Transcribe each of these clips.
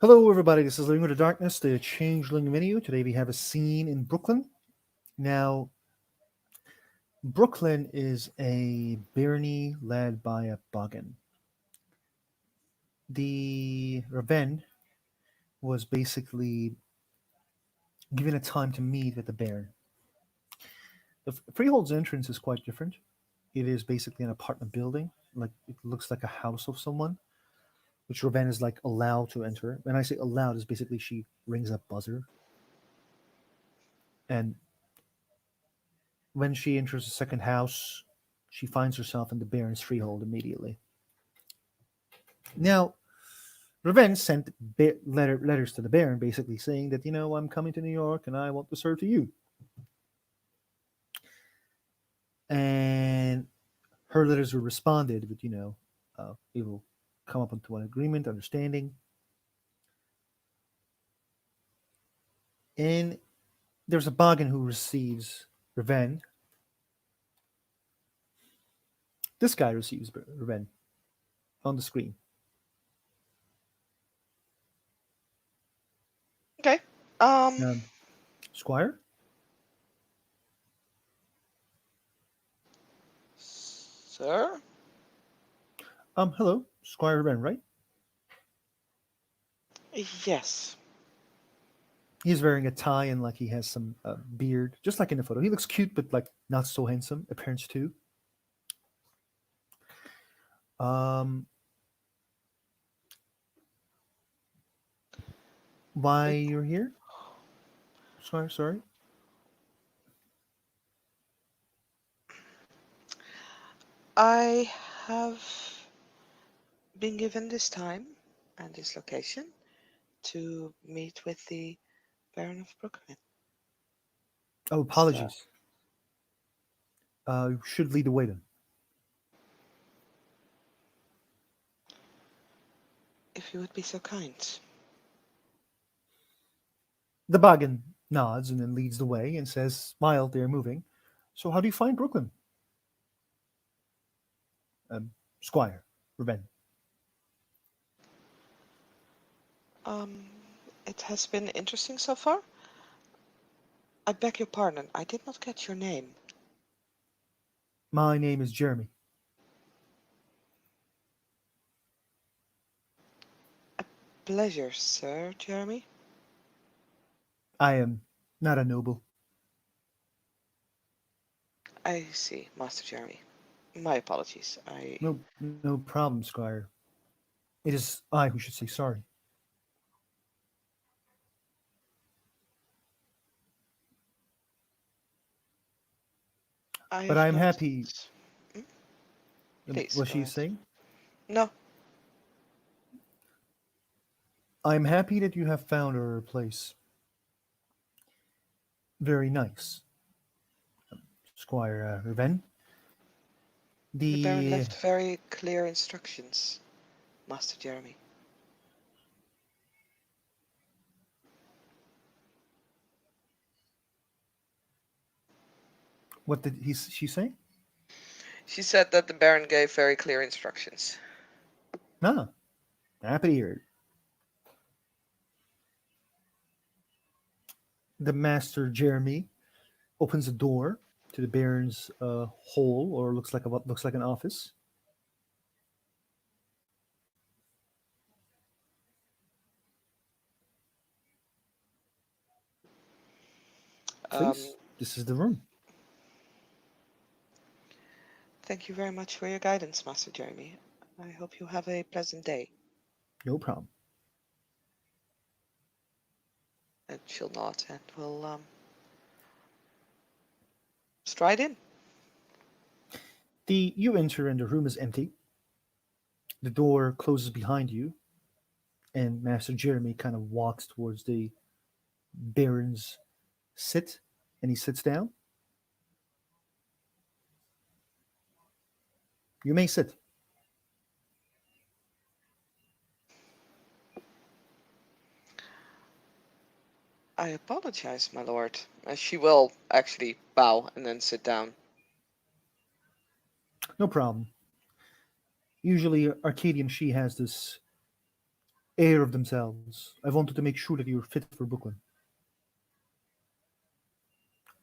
Hello, everybody. This is Living with the Darkness, the Changeling menu. Today we have a scene in Brooklyn. Now, Brooklyn is a barony led by a boggin. The Raven was basically given a time to meet with the Baron. The Freehold's entrance is quite different. It is basically an apartment building, like it looks like a house of someone, which Raven is like allowed to enter. When I say allowed, is basically she rings a buzzer, and when she enters the second house, she finds herself in the Baron's freehold immediately. Now, Raven sent letters to the Baron, basically saying that, I'm coming to New York and I want to serve to you. And her letters were responded with, we will come up into an agreement, understanding. And there's a Boggin who receives Raven. This guy receives Raven on the screen. Okay. Um, Um, Squire? sir? Hello, Squire Raven, right? Yes. He's wearing a tie and like he has some beard, just like in the photo. He looks cute, but like not so handsome. Appearance too. Um, why you're here? Sorry. I have been given this time and this location to meet with the Baron of Brooklyn. Oh, Sir, apologies. You should lead the way then. if you would be so kind. The Boggin nods and then leads the way and says, "Smile, they're moving." So, how do you find Brooklyn, um, Squire Raven? Um, it has been interesting so far. I beg your pardon, I did not catch your name. My name is Jeremy. Pleasure, Sir Jeremy. I am not a noble. I see, Master Jeremy. My apologies. No problem, Squire. It is I who should say sorry. I But have I am happy. noticed. Hmm? Please Was go she ahead. saying? No, I'm happy that you have found our place. Very nice, Squire Raven. the Baron The left very clear instructions, Master Jeremy. what did she say? She said that the Baron gave very clear instructions. Ah, happy to hear it. The Master Jeremy opens the door to the Baron's hole, or looks like what looks like an office. Um, Please, this is the room. Thank you very much for your guidance, Master Jeremy. I hope you have a pleasant day. No problem. And she'll nod and we'll stride in. The you enter and the room is empty. The door closes behind you, and Master Jeremy kind of walks towards the Baron's sit, and he sits down. You may sit. I apologize, my lord. She will actually bow and then sit down. No problem. Usually, Arcadian she has this air of themselves. I wanted to make sure that you're fit for Brooklyn.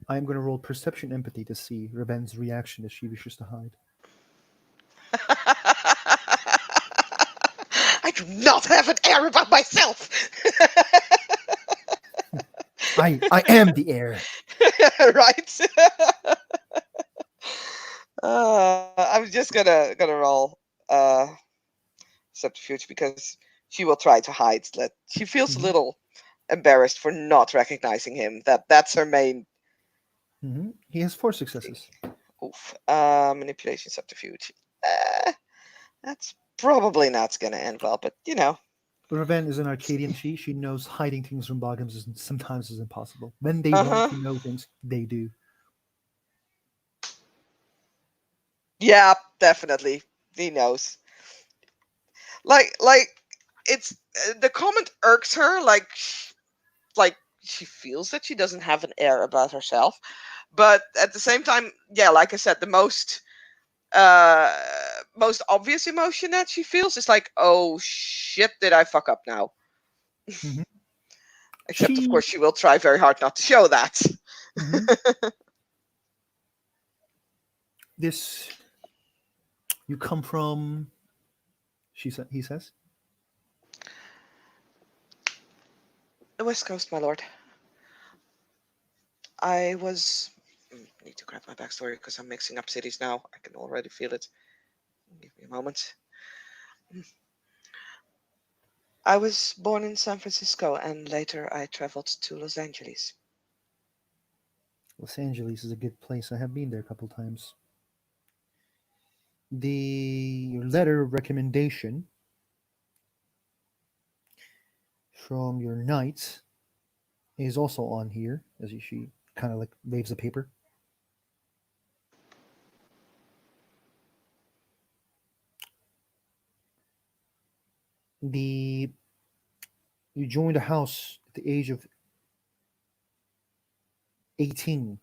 I am going to roll perception empathy to see Raven's reaction as she wishes to hide. I do not have an air about myself. I am the air. Right? I'm just gonna roll uh, subterfuge because she will try to hide. She feels a Hmm. little embarrassed for not recognizing him. That's her main He has four thing. successes. Oof. Manipulation subterfuge. That's probably not gonna end well, but you know. Raven is an Arcadian she. She knows hiding things from Bogums is sometimes is impossible. When they Uh want huh. to know things, they do. Yeah, definitely. He knows. Like it's the comment irks her. Like she feels that she doesn't have an air about herself, but at the same time, yeah, like I said, the uh most obvious emotion that she feels is like, oh shit, did I fuck up now? Hmm. Except of She, course she will try very hard not to show that. hmm this, you come from, he says. The West Coast, my lord. I was need to grab my backstory because I'm mixing up cities now. I can already feel it. Give me a moment. I was born in San Francisco and later I traveled to Los Angeles. Los Angeles is a good place. I have been there a couple times. The letter of recommendation from your knight is also on here, as she kind of like waves a paper. The You joined a house at the age of 18,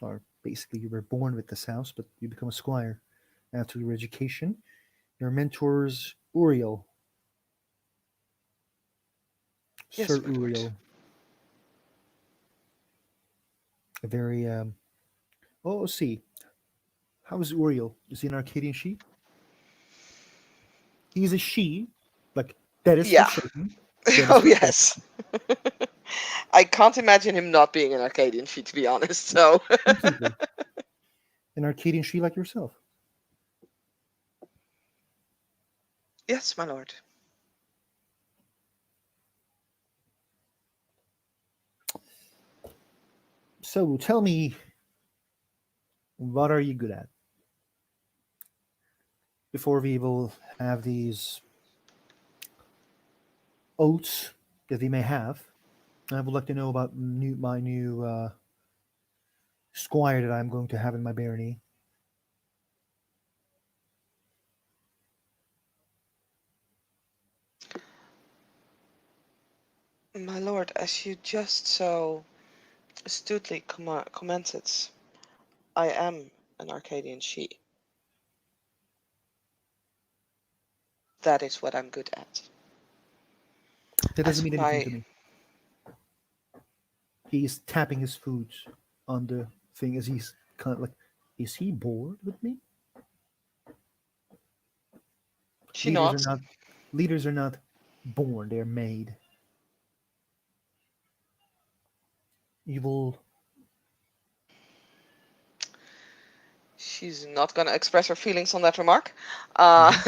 or basically you were born with this house, but you become a squire after your education. Your mentors, Uriel, Yes, Sir my lord. Uriel, a very oh, let's see. How is Uriel? Is he an Arcadian she? He's a she, like that is for Yeah. certain. That is Oh for certain. yes. I can't imagine him not being an Arcadian she, to be honest. So Completely. An Arcadian she like yourself. yes, my lord. So tell me, what are you good at? Before we will have these oats that we may have, I would like to know about my new squire that I'm going to have in my barony. My lord, as you just so astutely commented, I am an Arcadian she. That is what I'm good at. That doesn't As mean anything my to me. He's tapping his foot on the thing as he's kind of like, is he bored with me? she Leaders are not, not leaders are not born; they're made. You will. she's not going to express her feelings on that remark. Uh, Mhm.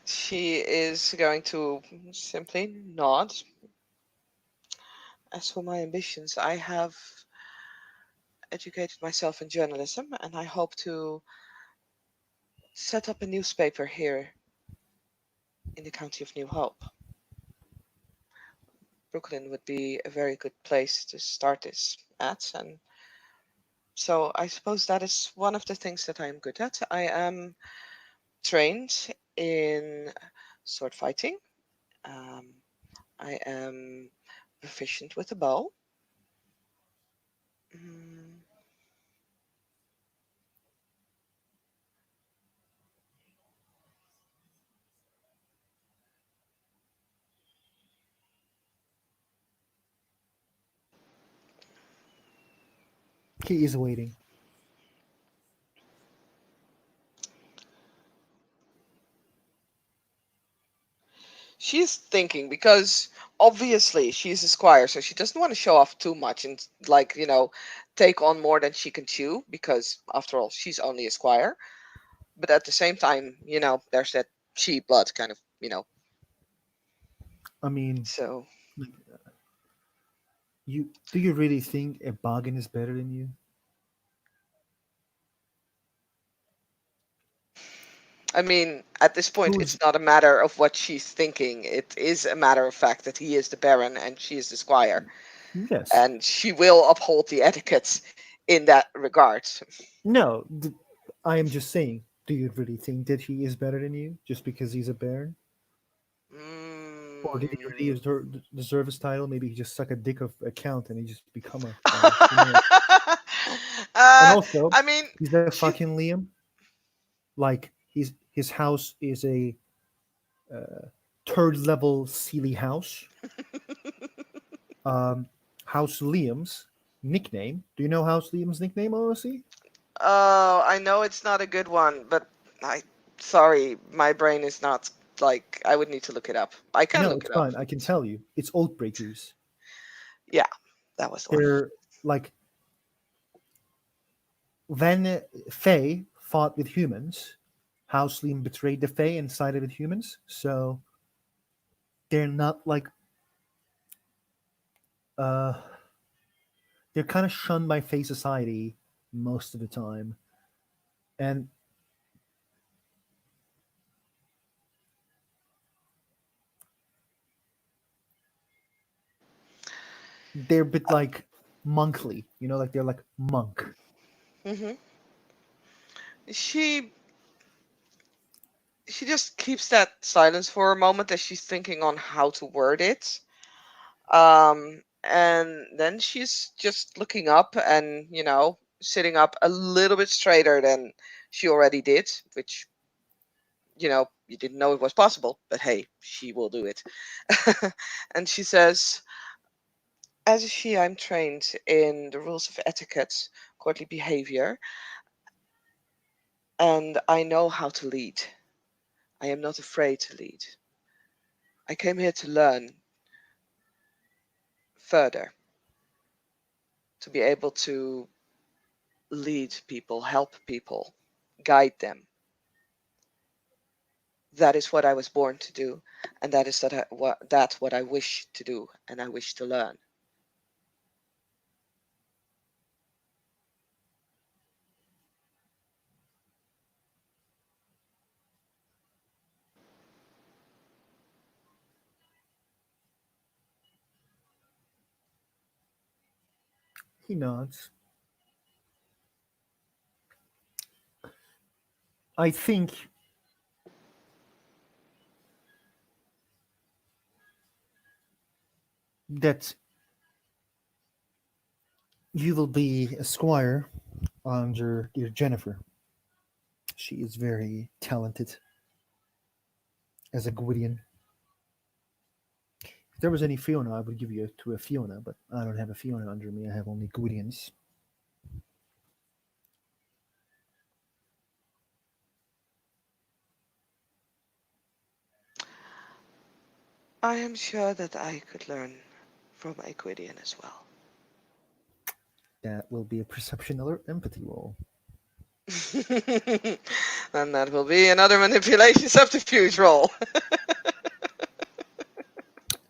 she is going to simply nod. As for my ambitions, I have educated myself in journalism and I hope to set up a newspaper here in the county of New Hope. Brooklyn would be a very good place to start this at. And so I suppose that is one of the things that I am good at. I am trained in sword fighting. Um, I am proficient with a bow. Mm, He is waiting. She's thinking because obviously she's a squire, so she doesn't want to show off too much and like, take on more than she can chew because after all, she's only a squire. But at the same time, there's that cheap blood kind of. I mean, So, like, do you really think a bargain is better than you? I mean, at this point, Who's it's not a matter of what she's thinking. It is a matter of fact that he is the baron and she is the squire, yes? and she will uphold the etiquettes in that regard. No, I am just saying. Do you really think that he is better than you just because he's a baron? Or did he really Mm. deserve his title? Maybe he just suck a dick of a count and he just become a baron. Who knows? And uh, also, I mean, he's a she. fucking Liam. Like his house is a third level Sealy house. Um, House Liam's nickname. Do you know House Liam's nickname, honestly? Oh, I know it's not a good one, but I. Sorry, my brain is not like. I would need to look it up. I can No, look it's it up. fine. I can tell you. It's Oathbreakers. Yeah, that was the one. They're like when Fae fought with humans, House Liam betrayed the Fae and sided with humans. So they're not like uh they're kind of shunned by Fae society most of the time. And they're a bit like monkly, like they're like monk. Hmm. She she just keeps that silence for a moment as she's thinking on how to word it. And then she's just looking up and, sitting up a little bit straighter than she already did, which, you didn't know it was possible, but hey, she will do it. And she says, as a she, I'm trained in the rules of etiquette, courtly behavior, and I know how to lead. I am not afraid to lead. I came here to learn further, to be able to lead people, help people, guide them. That is what I was born to do, and that is what I wish to do, and I wish to learn. He nods. I think that you will be a squire under dear Jennifer. She is very talented as a Gwydion. If there was any Fiona, I would give you to a Fiona, but I don't have a Fiona under me. I have only Gwydions. I am sure that I could learn from a Gwydion as well. That will be a perception or empathy roll. And that will be another manipulation subterfuge roll.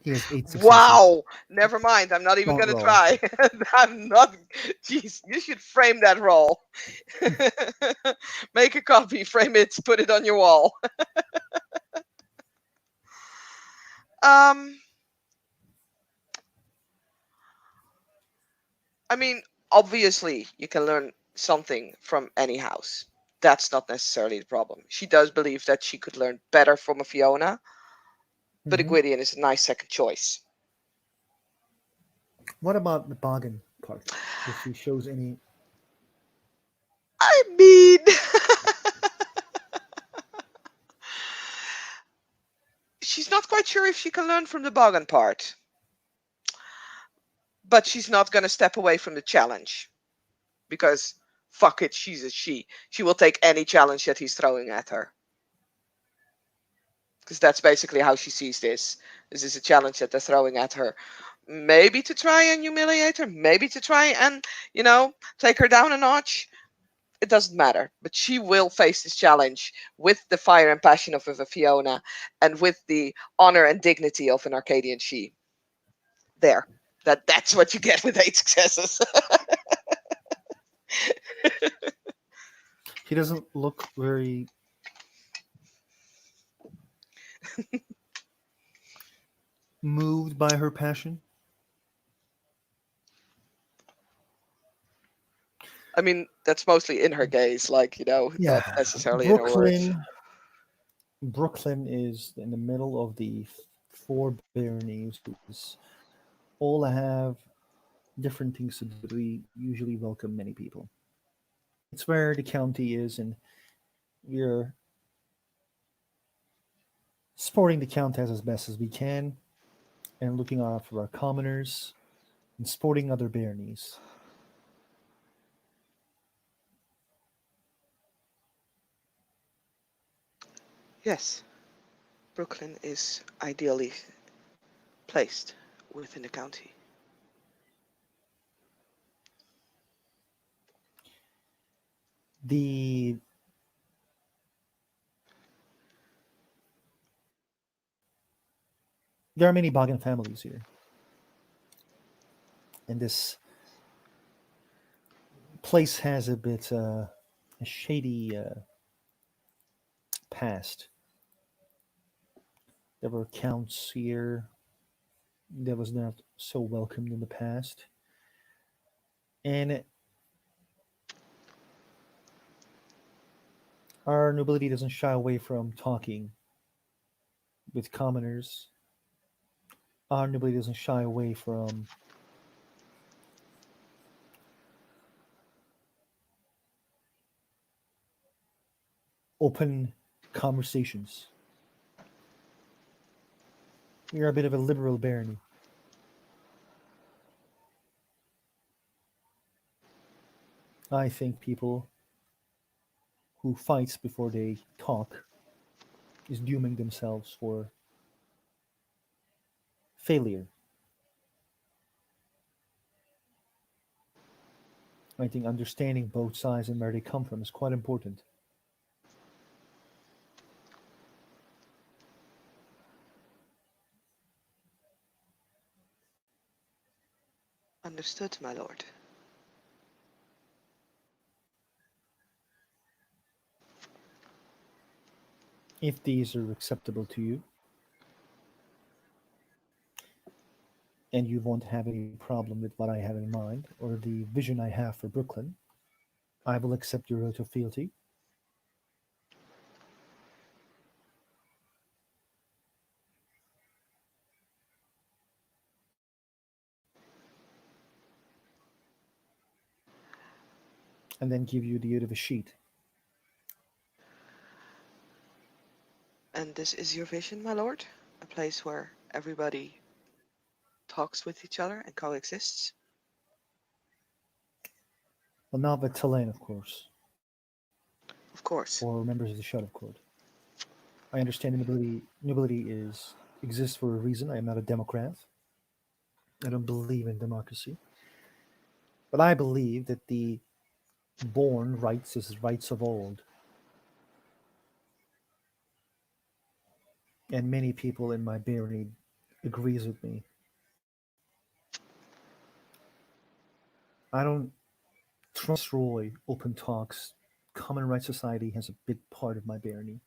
He has 8 successes. Wow! Never mind. I'm not even Don't gonna roll. try. I'm not. Jeez, you should frame that roll. Make a copy, frame it, put it on your wall. Um, I mean, obviously, you can learn something from any house. That's not necessarily the problem. She does believe that she could learn better from a Fiona, but a Hmm. Gwydion is a nice second choice. What about the bargain part? If she shows any, I mean, she's not quite sure if she can learn from the bargain part, but she's not going to step away from the challenge. because fuck it, she's a she. She will take any challenge that he's throwing at her. Because that's basically how she sees this. This is a challenge that they're throwing at her. Maybe to try and humiliate her, maybe to try and, take her down a notch. It doesn't matter. But she will face this challenge with the fire and passion of a Fiona and with the honor and dignity of an Arcadian she. There. That's what you get with 8 successes. He doesn't look very moved by her passion. I mean, that's mostly in her gaze, like, Yeah, not necessarily in her words. Brooklyn. Brooklyn is in the middle of the four baronies who's all have different things to do, but we usually welcome many people. It's where the county is, and we're supporting the countess as best as we can, and looking out for our commoners, and supporting other baronies. Yes, Brooklyn is ideally placed within the county. The There are many Bagan families here, and this place has a bit a shady past. There were counts here that was not so welcomed in the past, and our nobility doesn't shy away from talking with commoners. Our nobility doesn't shy away from open conversations. We are a bit of a liberal barony. I think people who fight before they talk is dooming themselves for failure. I think understanding both sides and where they come from is quite important. Understood, my lord. If these are acceptable to you and you won't have any problem with what I have in mind or the vision I have for Brooklyn, I will accept your oath of fealty. And then give you the oath of a sheet. And this is your vision, my lord? A place where everybody talks with each other and coexists? Well, not with Tulane, of course, Of course. or members of the Shadow Court. I understand the nobility is exists for a reason. I am not a Democrat. I don't believe in democracy. But I believe that the born rights is rights of old. And many people in my barony agrees with me. I don't destroy open talks. Common Rights Society has a big part of my barony,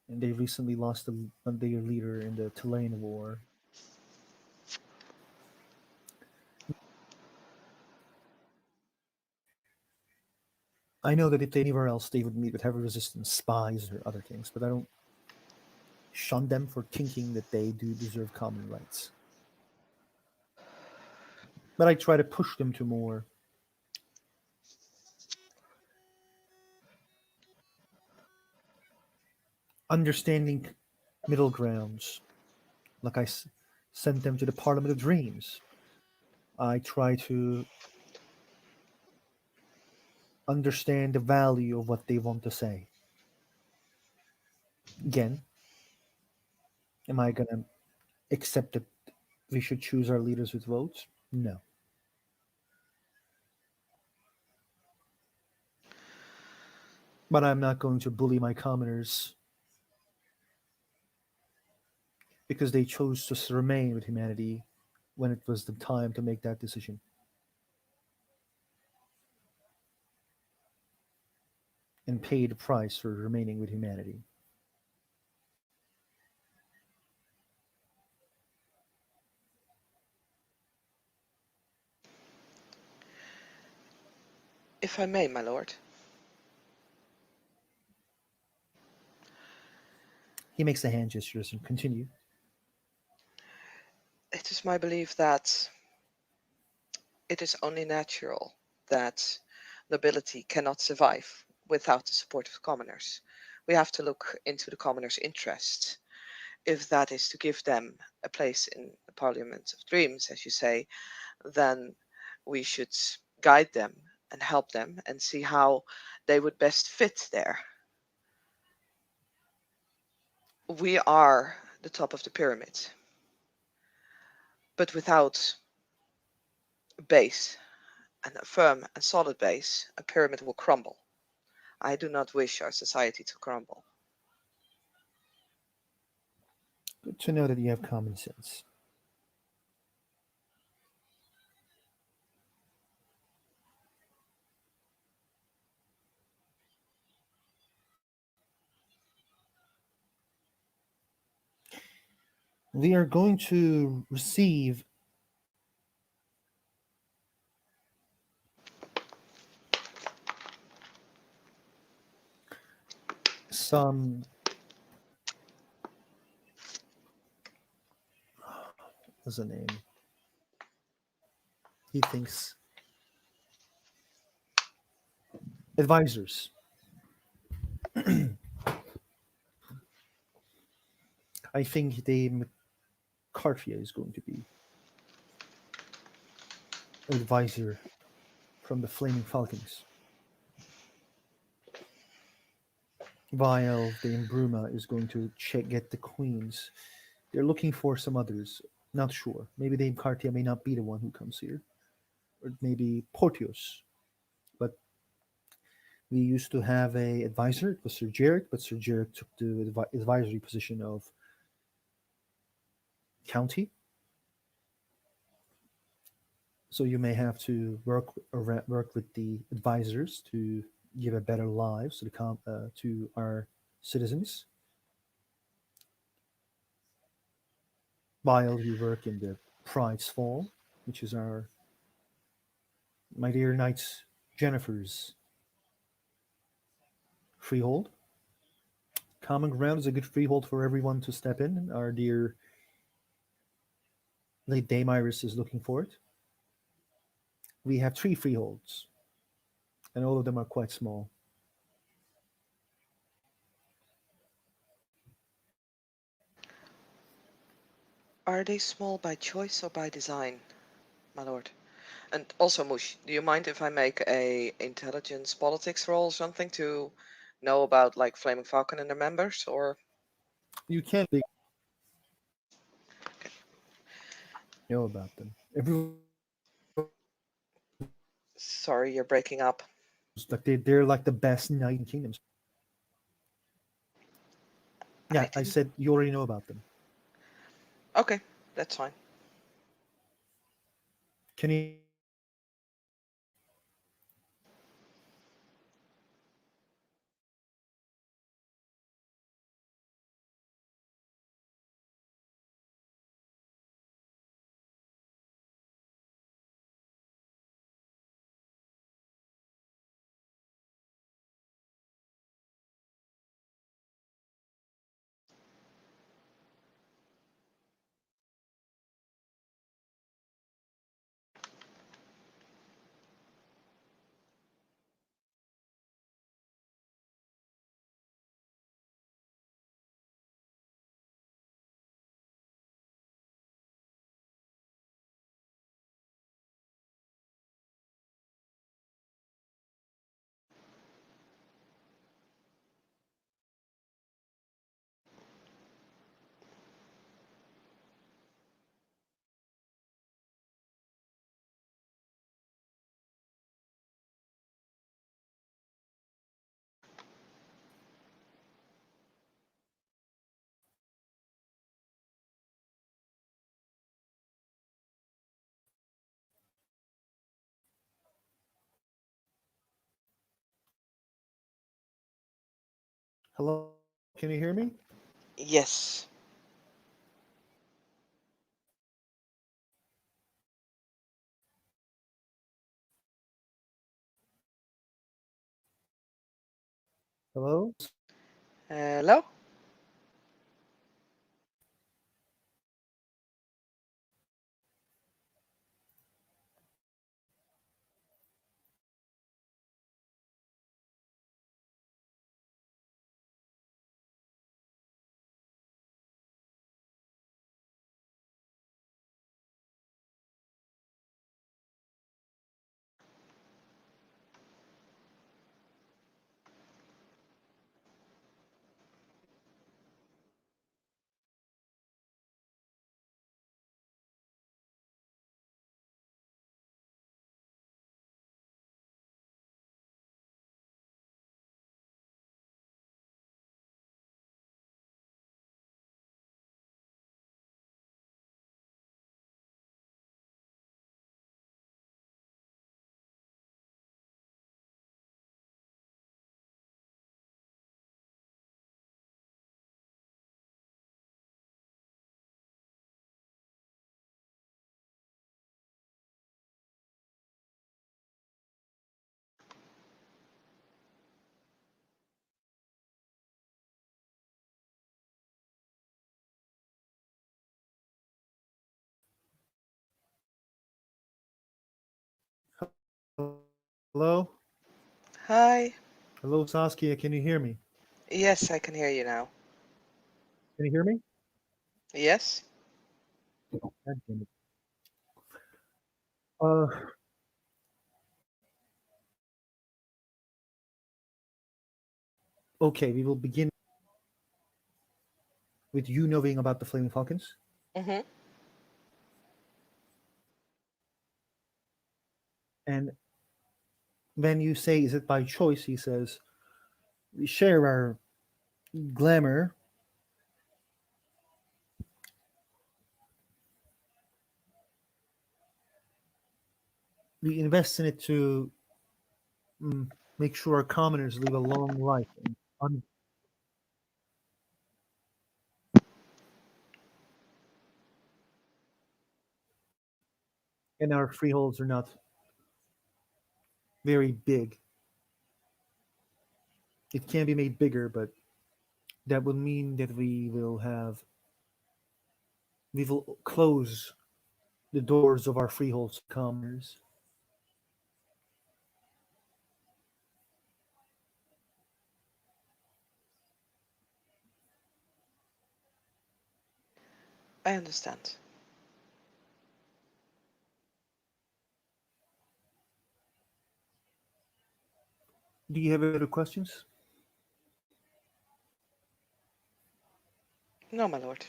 and they recently lost their leader in the Tulane War. I know that if they anywhere else, they would meet with heavy resistance, spies, or other things, but I don't shun them for thinking that they do deserve common rights. But I try to push them to more understanding middle grounds. Like sent them to the Parliament of Dreams. I try to understand the value of what they want to say. Again, am I going to accept that we should choose our leaders with votes? No. But I'm not going to bully my commoners because they chose to remain with humanity when it was the time to make that decision and pay the price for remaining with humanity. If I may, my lord. He makes the hand gestures and continue. It is my belief that it is only natural that nobility cannot survive without the support of commoners. We have to look into the commoners' interest. If that is to give them a place in the Parliament of Dreams, as you say, then we should guide them and help them and see how they would best fit there. We are the top of the pyramid, but without a base and a firm and solid base, a pyramid will crumble. I do not wish our society to crumble. Good to know that you have common sense. We are going to receive some, what's the name? He thinks advisors. I think Dame Cartier is going to be an advisor from the Flaming Falcons, while Dame Bruma is going to check get the queens. They're looking for some others. Not sure. Maybe Dame Cartier may not be the one who comes here, or maybe Portios. But we used to have a advisor. It was Sir Jarek, but Sir Jarek took the advisory position of county. So you may have to work with the advisors to give a better lives to to our citizens, while you work in the Pride's Fall, which is our my dear knights Jennifer's freehold. Common ground is a good freehold for everyone to step in. Our dear Lady Dame Iris is looking for it. We have three freeholds, and all of them are quite small. Are they small by choice or by design, my lord? And also, Mush, do you mind if I make a intelligence politics roll or something to know about like Flaming Falcon and their members? Or You can't know about them. Everyone sorry, you're breaking up. like they're like the best knight in kingdoms. I Yeah, I didn't. said you already know about them. Okay, that's fine. Can you Hello, can you hear me? Yes. Hello? Hello? Hello? Hi. Hello, Saskia, can you hear me? Yes, I can hear you now. Can you hear me? Yes? God damn it. Uh, okay, we will begin with you knowing about the Flaming Falcons. Mm-hmm. And when you say, is it by choice, he says, we share our glamour, we invest in it to mm, make sure our commoners live a long life and our freeholds are not very big. It can be made bigger, but that would mean that we will close the doors of our freeholds to commoners. I understand. Do you have any other questions? No, my lord.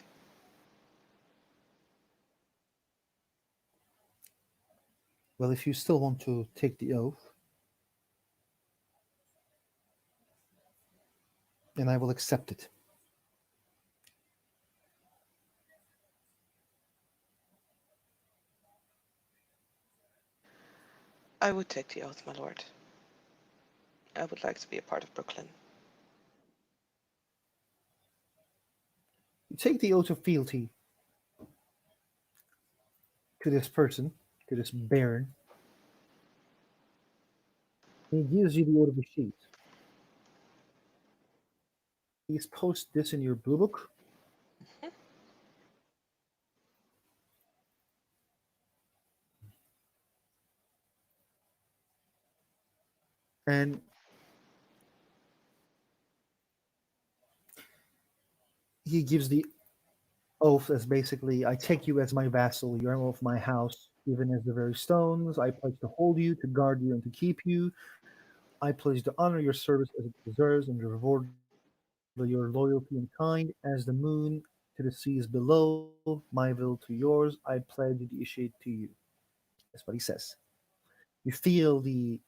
Well, if you still want to take the oath, then I will accept it. I would take the oath, my lord. I would like to be a part of Brooklyn. You take the oath of fealty to this person, to this baron, and he gives you the oath of the sheet. Please post this in your blue book, and he gives the oath as basically, I take you as my vassal, you are of my house, even as the very stones. I pledge to hold you, to guard you, and to keep you. I pledge to honor your service as it deserves, and to reward your loyalty and kind as the moon to the seas below, my will to yours. I pledge the issue to you. That's what he says. You feel the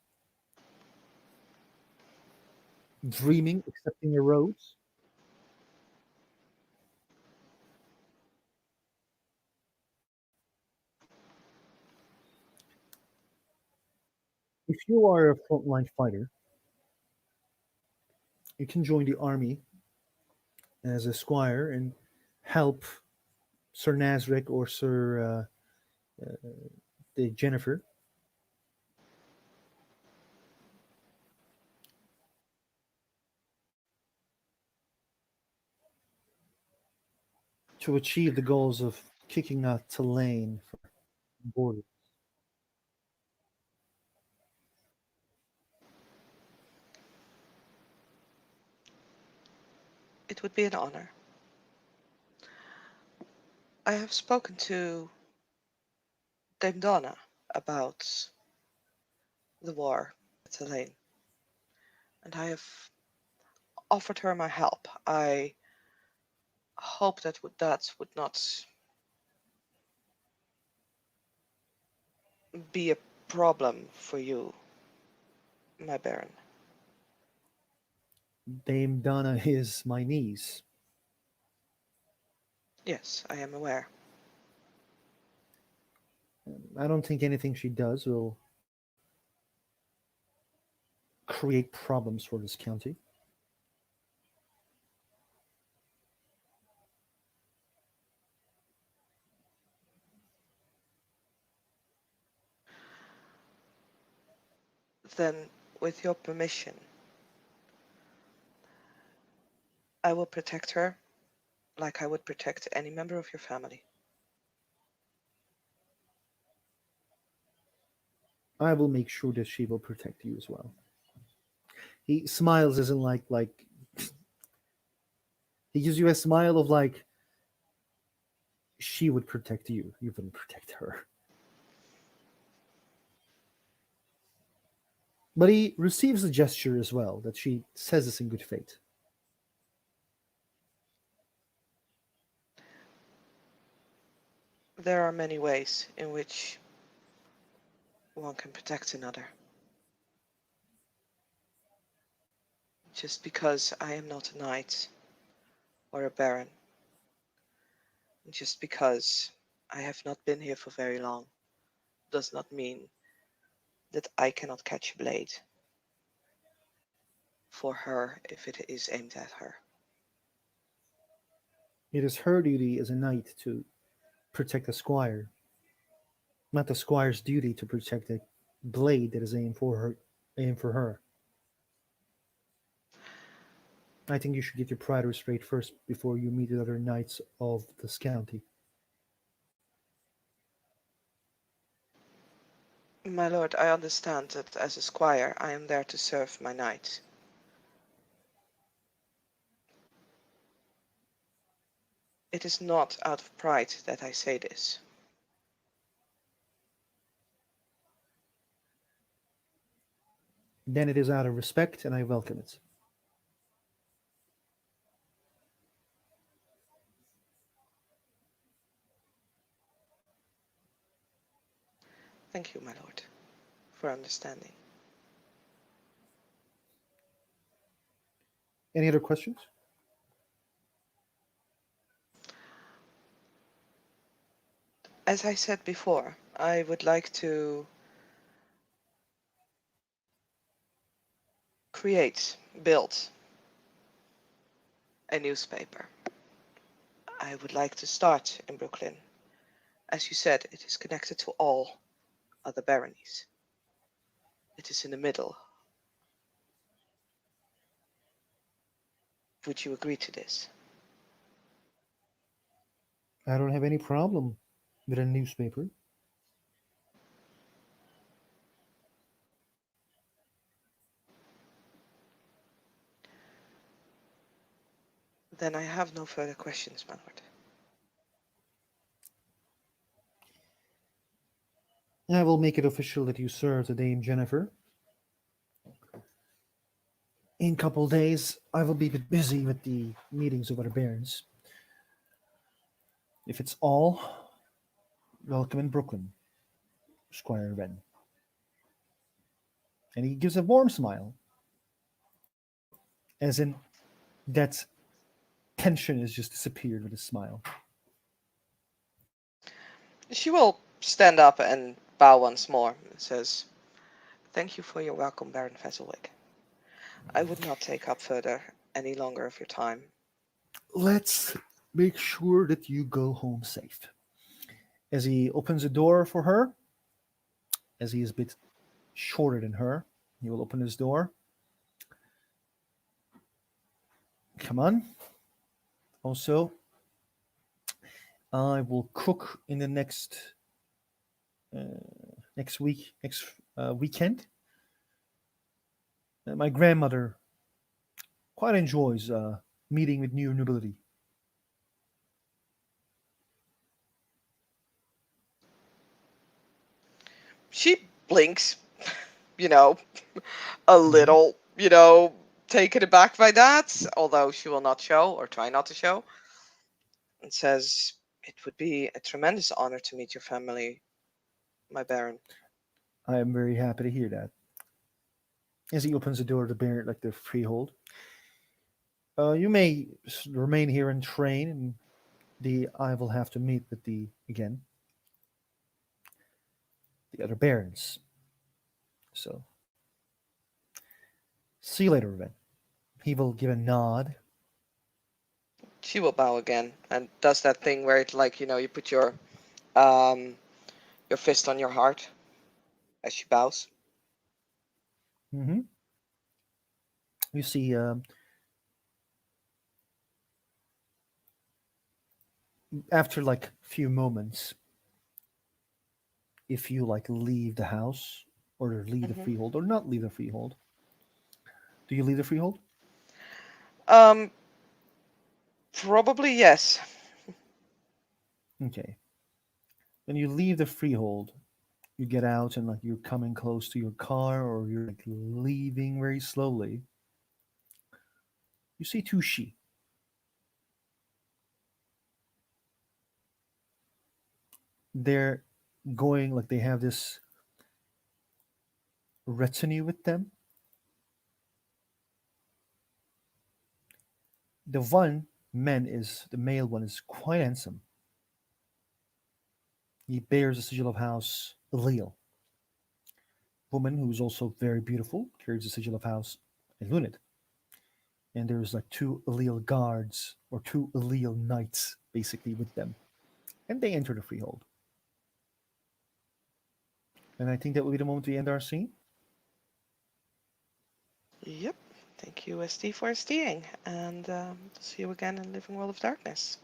dreaming, accepting your roads. If you are a frontline fighter, you can join the army as a squire and help Sir Nasric or Sir the Jennifer to achieve the goals of kicking out Tulane from border. It would be an honor. I have spoken to Dame Donna about the war at Elaine, and I have offered her my help. I hope that would not be a problem for you, my Baron. Dame Donna is my niece. Yes, I am aware. I don't think anything she does will create problems for this county. Then, with your permission, I will protect her like I would protect any member of your family. I will make sure that she will protect you as well. He smiles isn't like he gives you a smile of like she would protect you. You wouldn't protect her. But he receives a gesture as well that she says this in good faith. There are many ways in which one can protect another. Just because I am not a knight or a baron, just because I have not been here for very long, does not mean that I cannot catch a blade for her if it is aimed at her. It is her duty as a knight to protect the squire, not the squire's duty to protect a blade that is aimed for her. I think you should get your pride restrained first before you meet the other knights of this county. My lord, I understand that as a squire I am there to serve my knight. It is not out of pride that I say this. Then it is out of respect, and I welcome it. Thank you, my lord, for understanding. Any other questions? As I said before, I would like to build a newspaper. I would like to start in Brooklyn. As you said, it is connected to all other baronies. It is in the middle. Would you agree to this? I don't have any problem with a newspaper. Then I have no further questions, my lord. I will make it official that you serve the Dame Jennifer. In a couple of days, I will be a bit busy with the meetings of other barons. If it's all, welcome in Brooklyn, Squire Wren. And he gives a warm smile, as in that tension has just disappeared with his smile. She will stand up and bow once more and says, "Thank you for your welcome, Baron Fezzelwick. I would not take up further any longer of your time. let's make sure that you go home safe. As he opens the door for her, as he is a bit shorter than her, he will open his door. Come on. Also, I will cook in the next week, next weekend. My grandmother quite enjoys meeting with new nobility. She blinks, you know, a Hmm. little, taken aback by that, although she will not show or try not to show, and says, "It would be a tremendous honor to meet your family, my Baron." I am very happy to hear that. As he opens the door to bear like the freehold, you may remain here and train, and the I will have to meet with the other barons. So see you later, Ruben. He will give a nod. She will bow again and does that thing where it like, you put um your fist on your heart as she bows. Hmm. You see, after like a few moments, if you like leave the house or leave the Hmm. freehold or not leave the freehold, do you leave the freehold? Um, Probably yes. Okay. When you leave the freehold, you get out and like you're coming close to your car or you're like leaving very slowly. You see two sheep. They're going like they have this retinue with them. The male one is quite handsome. He bears the sigil of House Leal. Woman who is also very beautiful carries the sigil of House Elunid. And there's like two Leal guards or two Leal knights basically with them. And they enter the freehold. And I think that will be the moment we end our scene. Yep. Thank you, SD, for SDing, and see you again in Living World of Darkness.